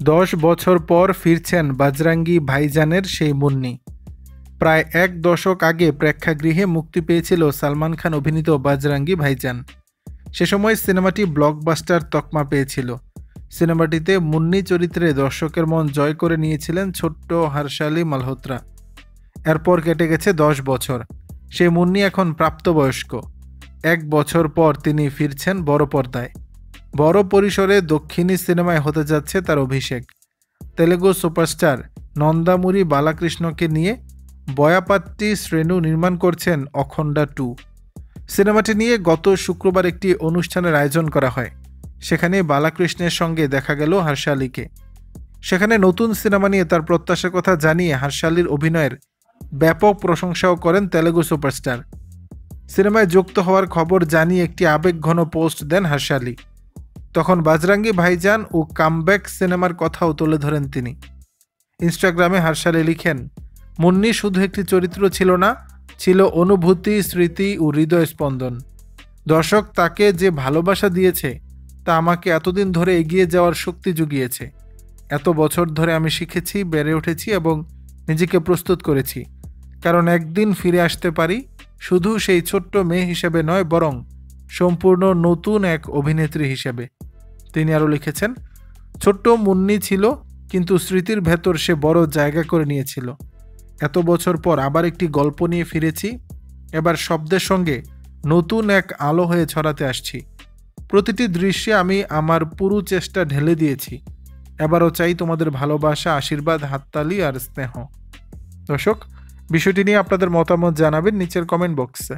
10 বছর পর ফিরছেন বজরঙ্গি ভাইজানের সেই মুন্নি। প্রায় এক দশক আগে প্রেক্ষাগৃহে মুক্তি পেয়েছিল সালমান খান অভিনীত বজরঙ্গি ভাইজান। সে সময় সিনেমাটি ব্লকবাস্টার তকমা পেয়েছিল। সিনেমাটিতে মুন্নি চরিত্রে দর্শকের মন জয় করে নিয়েছিলেন ছোট্ট হর্ষালি মালহোত্রা। এরপর কেটে গেছে 10 বছর। সেই মুন্নি এখন প্রাপ্তবয়স্ক। 1 বছর পর তিনি ফিরছেন বড় পর্দায়। বড় পরিসরে দক্ষিণী সিনেমায় হতে যাচ্ছে তার অভিষেক। তেলেগু সুপারস্টার নন্দামুরি বালাকৃষ্ণকে নিয়ে বয়াপাট্টি শ্রেণু নির্মাণ করছেন অখণ্ডা 2। সিনেমাটি নিয়ে গত শুক্রবার একটি অনুষ্ঠানের আয়োজন করা হয়। সেখানে বালাকৃষ্ণের সঙ্গে দেখা গেল হর্ষালিকে। সেখানে নতুন সিনেমা নিয়ে তার প্রত্যাশার কথা জানিয়ে হর্ষালির অভিনয়ের ব্যাপক প্রশংসাও করেন তেলেগু সুপারস্টার। সিনেমায় যুক্ত হওয়ার খবর জানিয়ে একটি আবেগঘন পোস্ট দেন হর্ষালি। তখন বজরঙ্গি ভাইজান ও কামব্যাক সিনেমার কথাও তুলে ধরেন তিনি। ইনস্টাগ্রামে হর্ষালি লিখেন, মুন্নি শুধু একটি চরিত্র ছিল না, ছিল অনুভূতি, স্মৃতি ও হৃদয় স্পন্দন। দর্শক তাকে যে ভালোবাসা দিয়েছে তা আমাকে এতদিন ধরে এগিয়ে যাওয়ার শক্তি জুগিয়েছে। এত বছর ধরে আমি শিখেছি, বেড়ে উঠেছি এবং নিজেকে প্রস্তুত করেছি, কারণ একদিন ফিরে আসতে পারি শুধু সেই ছোট্ট মেয়ে হিসেবে নয়, বরং সম্পূর্ণ নতুন এক অভিনেত্রী হিসেবে। তিনি আরও লিখেছেন, ছোট্ট মুন্নি ছিল, কিন্তু স্মৃতির ভেতর সে বড় জায়গা করে নিয়েছিল। এত বছর পর আবার একটি গল্প নিয়ে ফিরেছি। এবার শব্দের সঙ্গে নতুন এক আলো হয়ে ছড়াতে আসছি। প্রতিটি দৃশ্যে আমি আমার পুরো চেষ্টা ঢেলে দিয়েছি। এবারও চাই তোমাদের ভালোবাসা, আশীর্বাদ, হাততালি আর স্নেহ। দর্শক, বিষয়টি নিয়ে আপনাদের মতামত জানাবেন নিচের কমেন্ট বক্সে।